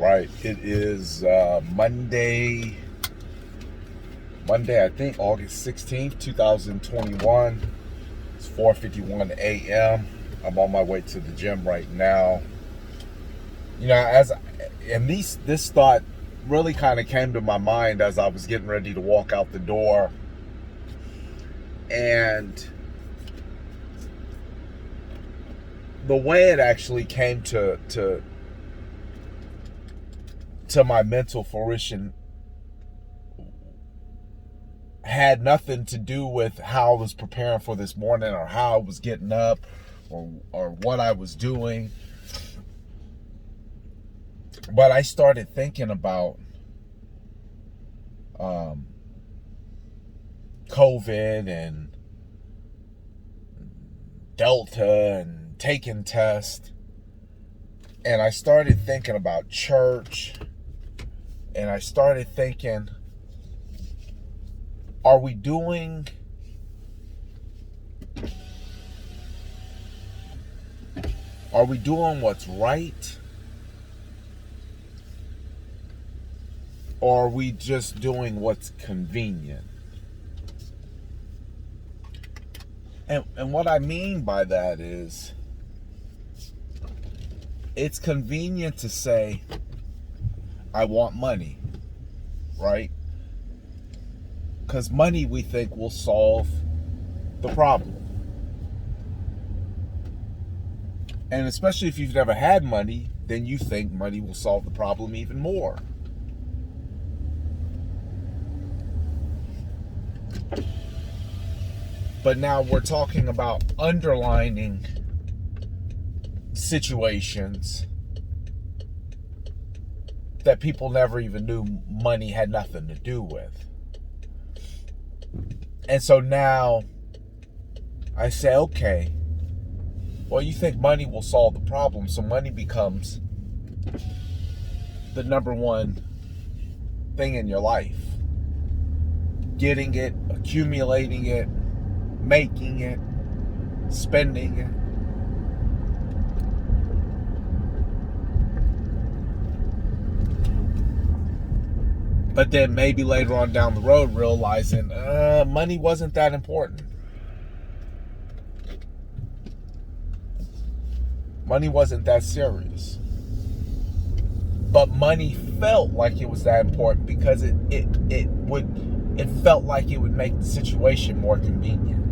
right. It is Monday, I think August 16th, 2021. It's 4:51 a.m. I'm on my way to the gym right now. This thought really kind of came to my mind as I was getting ready to walk out the door. And the way it actually came to my mental fruition had nothing to do with how I was preparing for this morning or how I was getting up or what I was doing. But I started thinking about COVID and Delta and taking tests. And I started thinking about church. And I started thinking, are we doing what's right? Or are we just doing what's convenient? And what I mean by that is, it's convenient to say, I want money, right? Because money, we think, will solve the problem. And especially if you've never had money, then you think money will solve the problem even more. But now we're talking about underlining situations that people never even knew money had nothing to do with. And so now I say, okay, well, you think money will solve the problem, so money becomes the number one thing in your life. Getting it, accumulating it, making it, spending it. But then maybe later on down the road realizing money wasn't that important. Money wasn't that serious. But money felt like it was that important because it felt like it would make the situation more convenient.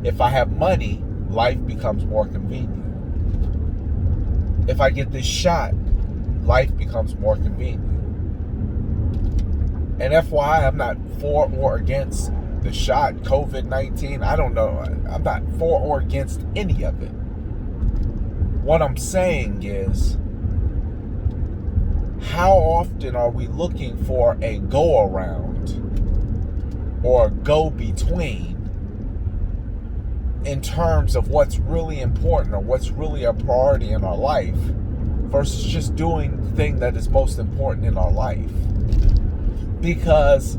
If I have money, life becomes more convenient. If I get this shot, life becomes more convenient. And FYI, I'm not for or against the shot, COVID-19. I don't know. I'm not for or against any of it. What I'm saying is, how often are we looking for a go-around or a go-between in terms of what's really important or what's really a priority in our life versus just doing the thing that is most important in our life? Because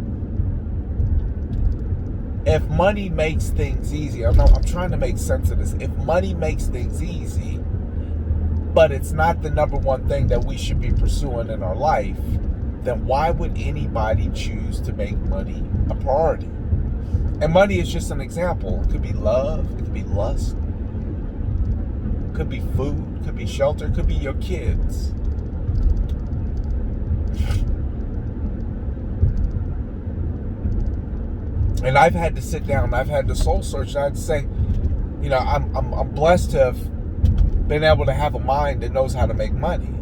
if money makes things easy, I'm trying to make sense of this. If money makes things easy, but it's not the number one thing that we should be pursuing in our life, then why would anybody choose to make money a priority? And money is just an example. It could be love, it could be lust, it could be food, it could be shelter, it could be your kids. And I've had to sit down, I've had to soul search, and I had to say, I'm blessed to have been able to have a mind that knows how to make money.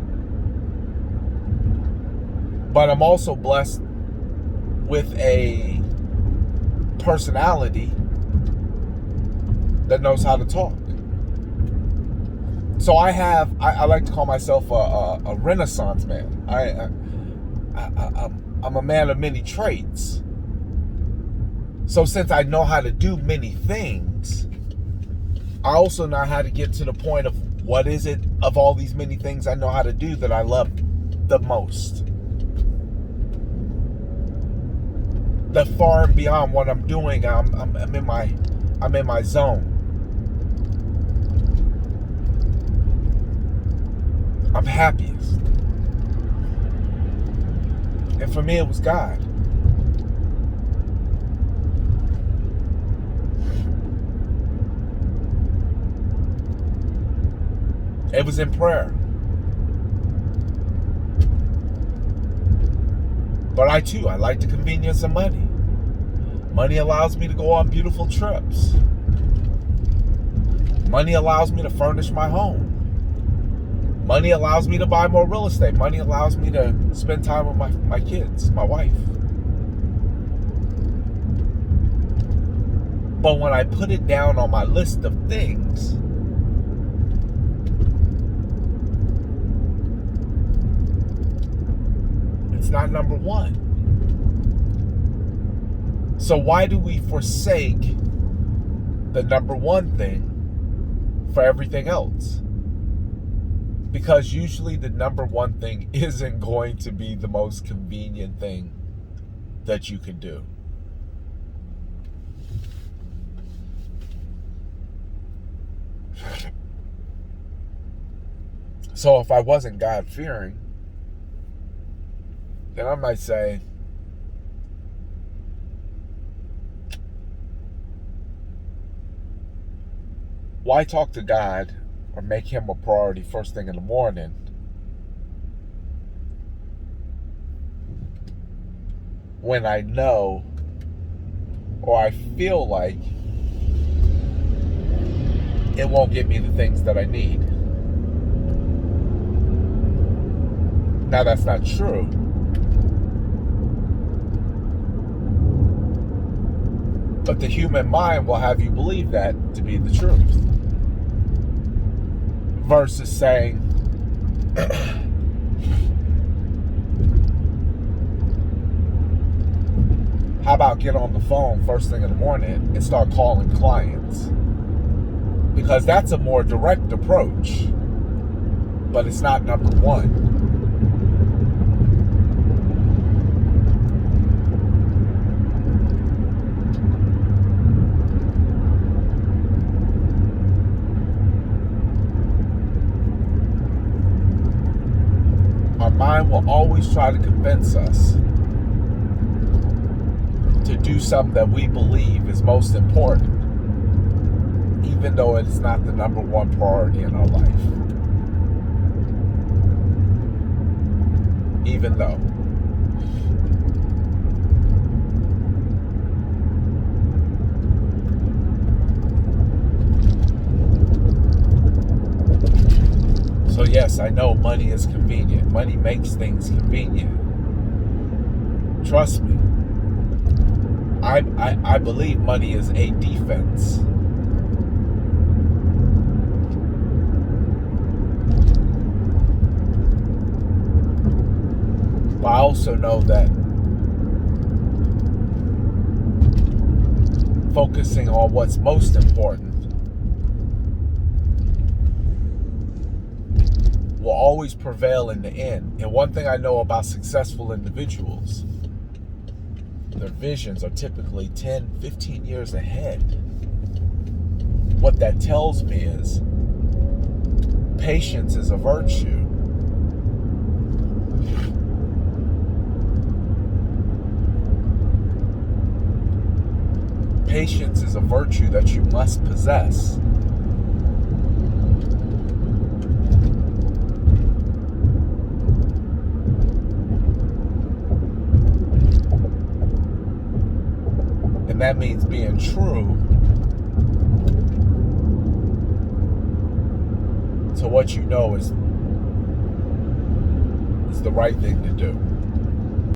But I'm also blessed with a personality that knows how to talk. So I like to call myself a Renaissance man. I'm a man of many traits. So since I know how to do many things, I also know how to get to the point of what is it of all these many things I know how to do that I love the most. That far and beyond what I'm doing, I'm in my zone. I'm happiest. And for me, it was God. It was in prayer. But I like the convenience of money. Money allows me to go on beautiful trips. Money allows me to furnish my home. Money allows me to buy more real estate. Money allows me to spend time with my kids, my wife. But when I put it down on my list of things, it's not number one. So why do we forsake the number one thing for everything else? Because usually the number one thing isn't going to be the most convenient thing that you can do. So if I wasn't God-fearing, then I might say, why talk to God or make him a priority first thing in the morning when I know or I feel like it won't get me the things that I need? Now, that's not true. But the human mind will have you believe that to be the truth. Versus saying, how about get on the phone first thing in the morning and start calling clients? Because that's a more direct approach, but it's not number one. Our mind will always try to convince us to do something that we believe is most important, even though it's not the number one priority in our life. Even though. So yes, I know money is convenient. Money makes things convenient. Trust me. I believe money is a defense. But I also know that focusing on what's most important will always prevail in the end. And one thing I know about successful individuals, their visions are typically 10, 15 years ahead. What that tells me is patience is a virtue. Patience is a virtue that you must possess. And that means being true to what you know is the right thing to do.